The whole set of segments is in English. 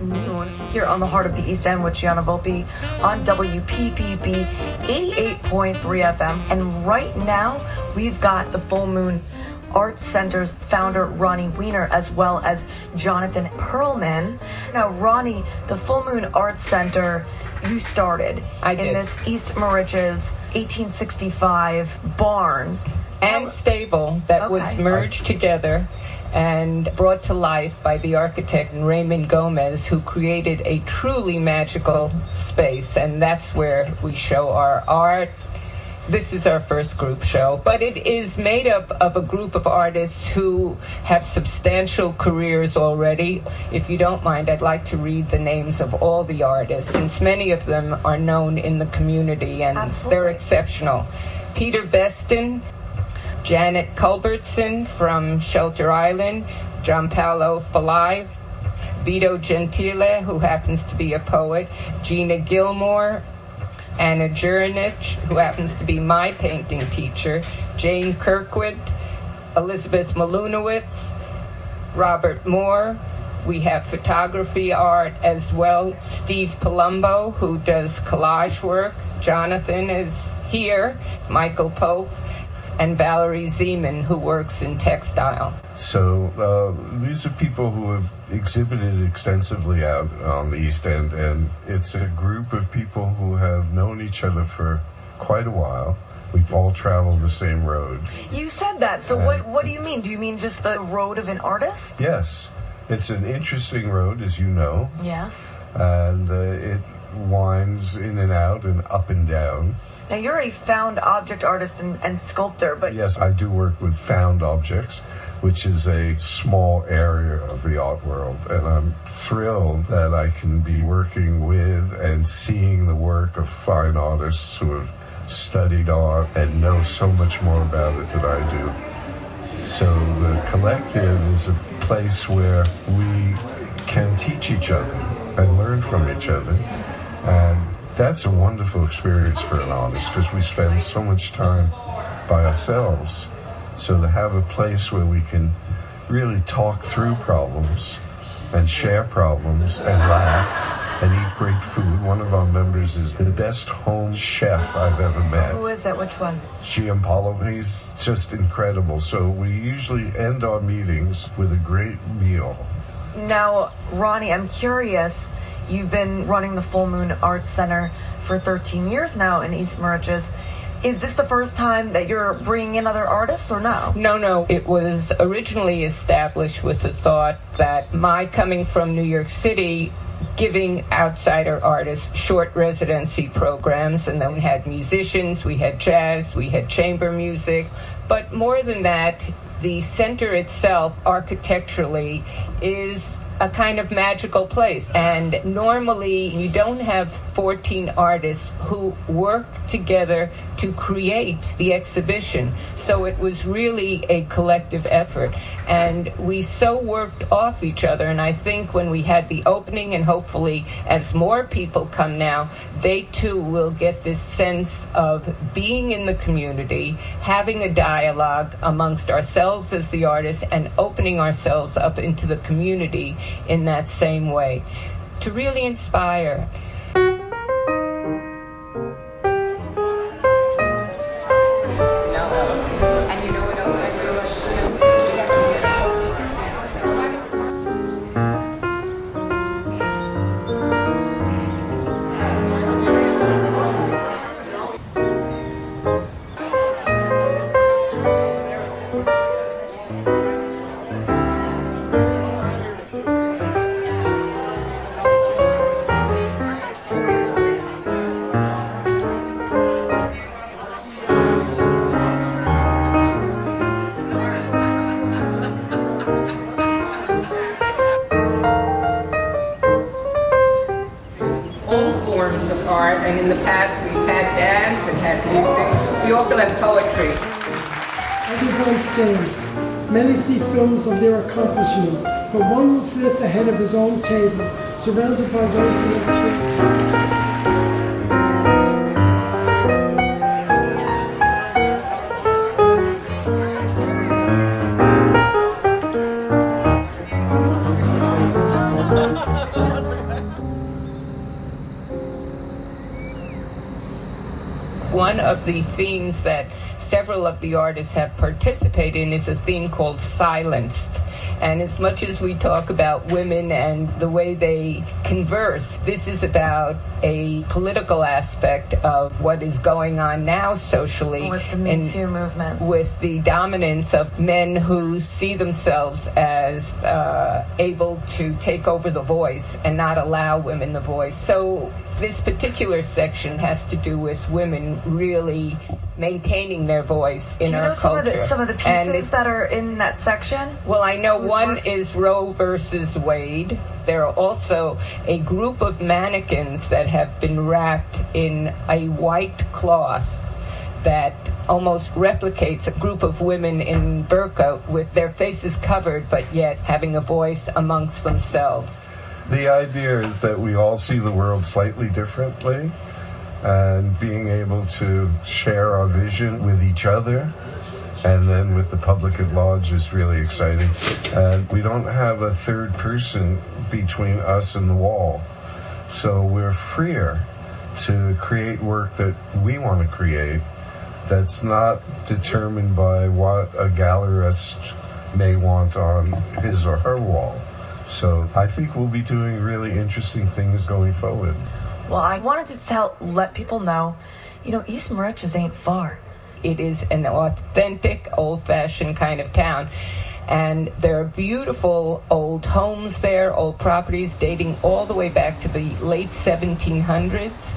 at noon here on the Heart of the East End with Gianna Volpe on WPPB 88.3 FM. And right now, we've got the Full Moon Arts Center's founder, Ronnie Weiner, as well as Jonathan Perlman. Now, Ronnie, the Full Moon Arts Center, you started in this East Moriches 1865 barn and stable that was merged together and brought to life by the architect Raymond Gomez, who created a truly magical space. And that's where we show our art. This is our first group show, but it is made up of a group of artists who have substantial careers already. If you don't mind, I'd like to read the names of all the artists, since many of them are known in the community, and they're exceptional. Peter Beston, Janet Culbertson from Shelter Island, Gianpaolo Falai, Vito Gentile, who happens to be a poet, Gina Gilmore, Anna Jurinich, who happens to be my painting teacher, Jane Kirkwood, Elizabeth Malunowitz, Robert Moore. We have photography art as well. Steve Palumbo, who does collage work. Jonathan is here. Michael Pope. And Valerie Zeman, who works in textile. So these are people who have exhibited extensively out on the East End, and it's a group of people who have known each other for quite a while. We've all traveled the same road. You said that, so what do you mean? Do you mean just the road of an artist? Yes. It's an interesting road, as you know. Yes. And it winds in and out and up and down. Now, you're a found object artist and sculptor, but... Yes, I do work with found objects, which is a small area of the art world. And I'm thrilled that I can be working with and seeing the work of fine artists who have studied art and know so much more about it than I do. So the collective is a place where we can teach each other and learn from each other. And that's a wonderful experience for an artist, because we spend so much time by ourselves. So to have a place where we can really talk through problems and share problems and laugh and eat great food. One of our members is the best home chef I've ever met. Who is that? Which one? Gianpaolo. He's just incredible. So we usually end our meetings with a great meal. Now, Ronnie, I'm curious. You've been running the Full Moon Arts Center for 13 years now in East Moriches. Is this the first time that you're bringing in other artists, or no? No. It was originally established with the thought that my coming from New York City, giving outsider artists short residency programs, and then we had musicians, we had jazz, we had chamber music. But more than that, the center itself, architecturally, is a kind of magical place. And normally you don't have 14 artists who work together to create the exhibition. So it was really a collective effort. And we so worked off each other. And I think when we had the opening, and hopefully as more people come now, they too will get this sense of being in the community, having a dialogue amongst ourselves as the artists, and opening ourselves up into the community in that same way, to really inspire. And in the past we've had dance and had music. We also have poetry. Others on stage. Many see films of their accomplishments, but one will sit at the head of his own table, surrounded by those he has created. That's One of the themes that several of the artists have participated in is a theme called Silenced. And as much as we talk about women and the way they converse, this is about a political aspect of what is going on now socially. With the Me Too movement. With the dominance of men who see themselves as able to take over the voice and not allow women the voice. So this particular section has to do with women really maintaining their voice in our culture. Do you know some of the pieces that are in that section? Well, I know one is Roe versus Wade. There are also a group of mannequins that have been wrapped in a white cloth that almost replicates a group of women in burqa with their faces covered, but yet having a voice amongst themselves. The idea is that we all see the world slightly differently, and being able to share our vision with each other and then with the public at large is really exciting. And we don't have a third person between us and the wall, so we're freer to create work that we want to create that's not determined by what a gallerist may want on his or her wall. So I think we'll be doing really interesting things going forward. Well, I wanted to let people know, East Moriches ain't far. It is an authentic, old-fashioned kind of town. And there are beautiful old homes there, old properties dating all the way back to the late 1700s.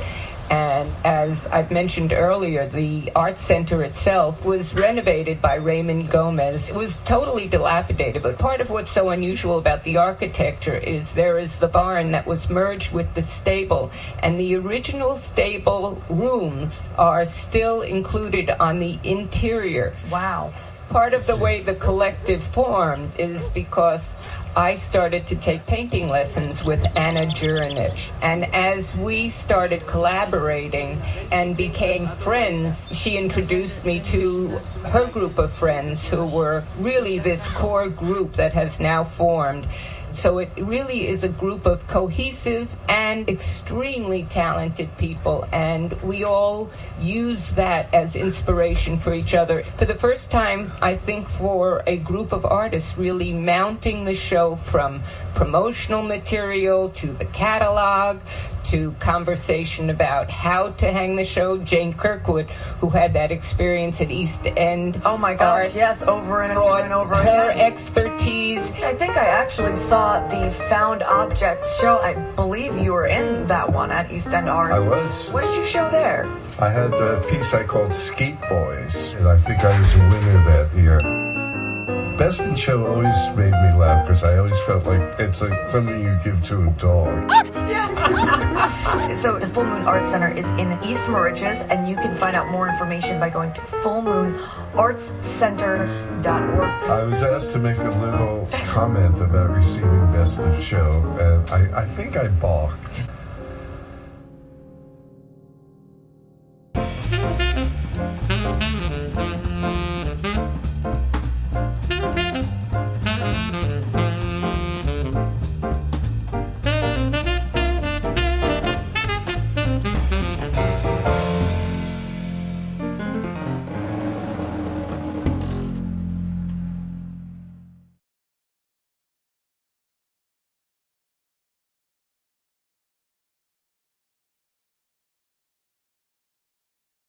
And as I've mentioned earlier, the art center itself was renovated by Raymond Gomez. It was totally dilapidated, but part of what's so unusual about the architecture is there is the barn that was merged with the stable, and the original stable rooms are still included on the interior. Wow. Part of the way the collective formed is because I started to take painting lessons with Anna Jurinich. And as we started collaborating and became friends, she introduced me to her group of friends who were really this core group that has now formed. So it really is a group of cohesive and extremely talented people, and we all use that as inspiration for each other. For the first time, I think, for a group of artists really mounting the show from promotional material to the catalog to conversation about how to hang the show. Jane Kirkwood, who had that experience at East End. Oh my gosh, yes, over and over and over her again. Expertise. I think I actually saw the Found Objects show. I believe you were in that one at East End Arts. I was. What did you show there? I had a piece I called Skate Boys, and I think I was a winner that year. Best in Show always made me laugh because I always felt like it's like something you give to a dog. So the Full Moon Arts Center is in East Moriches, and you can find out more information by going to fullmoonartscenter.org. I was asked to make a little comment about receiving Best of Show, and I think I balked.